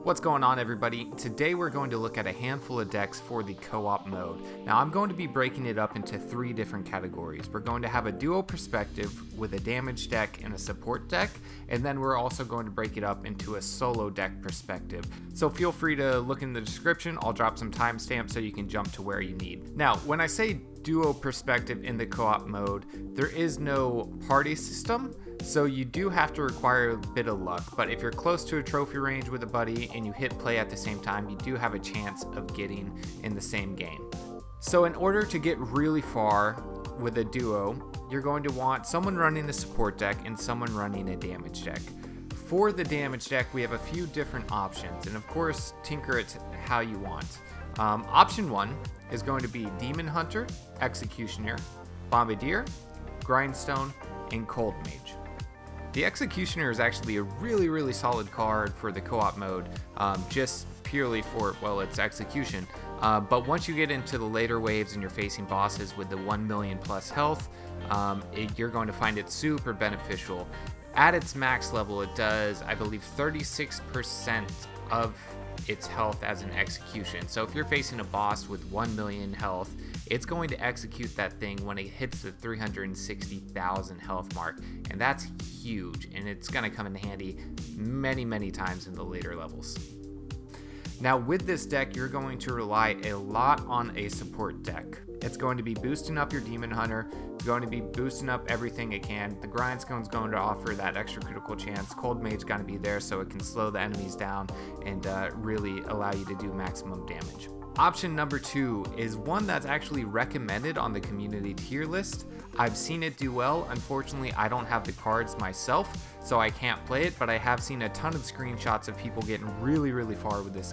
What's going on, everybody? Today we're going to look at a handful of decks for the co-op mode. Now I'm going to be breaking it up into 3 different categories. We're going to have a duo perspective with a damage deck and a support deck, and then we're also going to break it up into a solo deck perspective. So feel free to look in the description. I'll drop some timestamps so you can jump to where you need. Now, when I say duo perspective in the co-op mode, there is no party system, so you do have to require a bit of luck, but if you're close to a trophy range with a buddy and you hit play at the same time, you do have a chance of getting in the same game. So in order to get really far with a duo, you're going to want someone running a support deck and someone running a damage deck. For the damage deck, we have a few different options, and of course, tinker it how you want. Option 1 is going to be Demon Hunter, Executioner, Bombardier, Grindstone, and Cold Mage. The Executioner is actually a really solid card for the co-op mode, just purely for, well, its execution. But once you get into the later waves and you're facing bosses with the 1 million plus health, you're going to find it super beneficial. At its max level, it does, I believe, 36% of its health as an execution. So if you're facing a boss with 1 million health, it's going to execute that thing when it hits the 360,000 health mark, and that's huge, and it's going to come in handy many times in the later levels. Now with this deck, you're going to rely a lot on a support deck. It's going to be boosting up your Demon Hunter, going to be boosting up everything it can. The Grindstone's going to offer that extra critical chance. Cold Mage's going to be there so it can slow the enemies down and really allow you to do maximum damage. Option number 2 is one that's actually recommended on the community tier list. I've seen it do well. Unfortunately, I don't have the cards myself, so I can't play it, but I have seen a ton of screenshots of people getting really far with this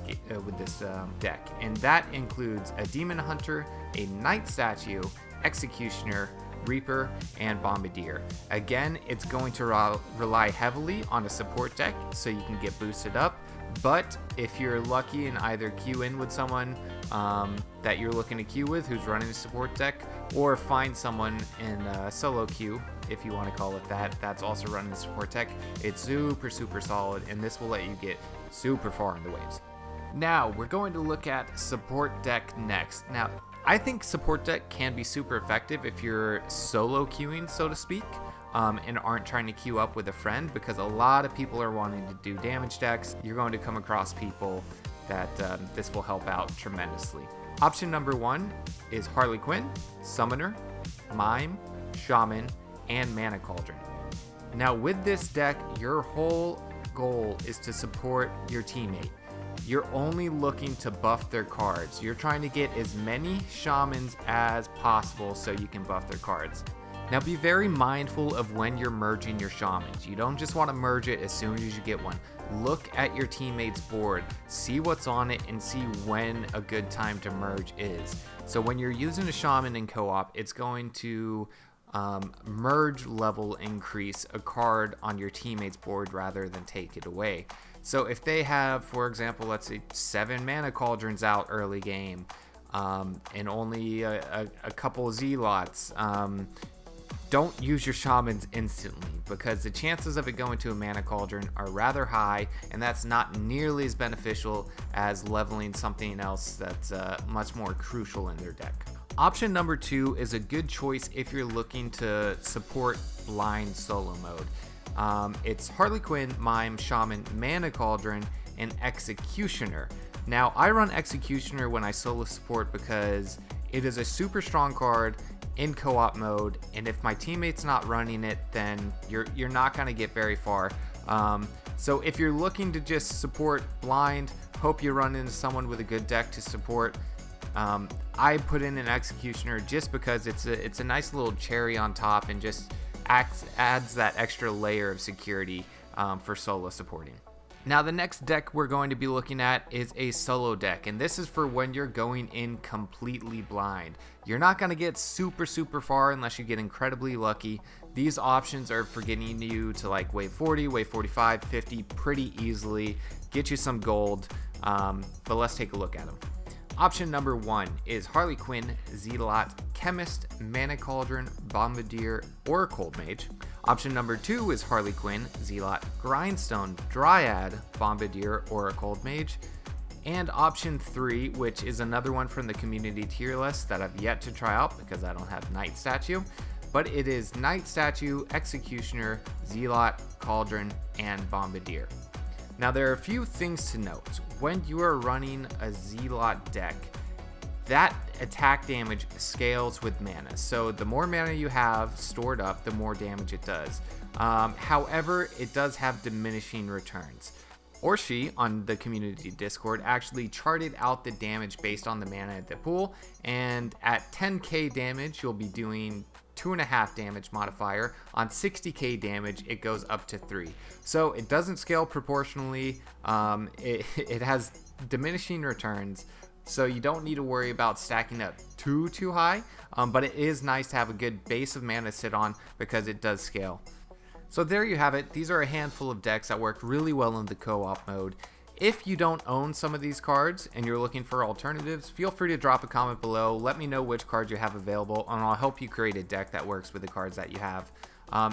deck, and that includes a Demon Hunter, a Knight Statue, Executioner, Reaper, and Bombardier. Again, it's going to rely heavily on a support deck so you can get boosted up, but if you're lucky and either queue in with someone that you're looking to queue with who's running a support deck, or find someone in a solo queue, if you want to call it that, that's also running the support deck, it's super solid, and this will let you get super far in the waves. Now, we're going to look at support deck next. Now, I think support deck can be super effective if you're solo queuing, so to speak, and aren't trying to queue up with a friend, because a lot of people are wanting to do damage decks. You're going to come across people that this will help out tremendously. Option number 1 is Harley Quinn, Summoner, Mime, Shaman, and Mana Cauldron. Now with this deck, your whole goal is to support your teammate. You're only looking to buff their cards. You're trying to get as many shamans as possible so you can buff their cards. Now be very mindful of when you're merging your shamans. You don't just want to merge it as soon as you get one. Look at your teammate's board, see what's on it, and see when a good time to merge is. So when you're using a shaman in co-op, it's going to merge level increase a card on your teammate's board rather than take it away. So if they have, for example, let's say 7 Mana Cauldrons out early game, and only a couple Zealots, don't use your shamans instantly, because the chances of it going to a Mana Cauldron are rather high, and that's not nearly as beneficial as leveling something else that's much more crucial in their deck. Option number 2 is a good choice if you're looking to support blind solo mode. It's Harley Quinn, Mime, Shaman, Mana Cauldron, and Executioner. Now, I run Executioner when I solo support because it is a super strong card in co-op mode, and if my teammate's not running it, then you're not going to get very far. So if you're looking to just support blind, hope you run into someone with a good deck to support, I put in an Executioner just because it's a nice little cherry on top and just adds that extra layer of security for solo supporting. Now the next deck we're going to be looking at is a solo deck, and this is for when you're going in completely blind. You're not going to get super far unless you get incredibly lucky. These options are for getting you to like wave 40, wave 45, 50 pretty easily, get you some gold, but let's take a look at them. Option number 1 is Harley Quinn, Zealot, Chemist, Mana Cauldron, Bombardier, or Cold Mage. Option number 2 is Harley Quinn, Zealot, Grindstone, Dryad, Bombardier, or a Cold Mage. And option 3, which is another one from the community tier list that I've yet to try out because I don't have Knight Statue, but it is Knight Statue, Executioner, Zealot, Cauldron, and Bombardier. Now there are a few things to note. When you are running a Zealot deck, that attack damage scales with mana. So the more mana you have stored up, the more damage it does. However, it does have diminishing returns. Orshi on the community Discord actually charted out the damage based on the mana at the pool, and at 10k damage you'll be doing 2.5 damage modifier. On 60k damage it goes up to 3. So it doesn't scale proportionally. It has diminishing returns, so you don't need to worry about stacking up too high, but it is nice to have a good base of mana to sit on because it does scale. So there you have it. These are a handful of decks that work really well in the co-op mode. If you don't own some of these cards and you're looking for alternatives, feel free to drop a comment below. Let me know which cards you have available, and I'll help you create a deck that works with the cards that you have.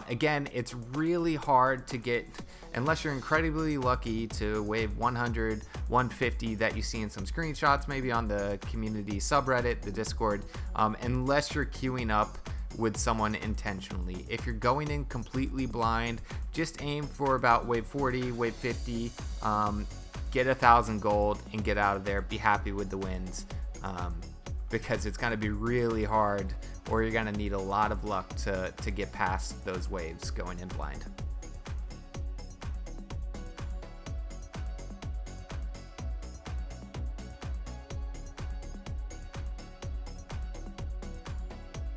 Again, it's really hard to get, unless you're incredibly lucky to wave 100, 150 that you see in some screenshots, maybe on the community subreddit, the Discord, unless you're queuing up with someone intentionally. If you're going in completely blind, just aim for about wave 40, wave 50, get 1,000 gold and get out of there. Be happy with the wins, because it's going to be really hard, or you're going to need a lot of luck to get past those waves going in blind.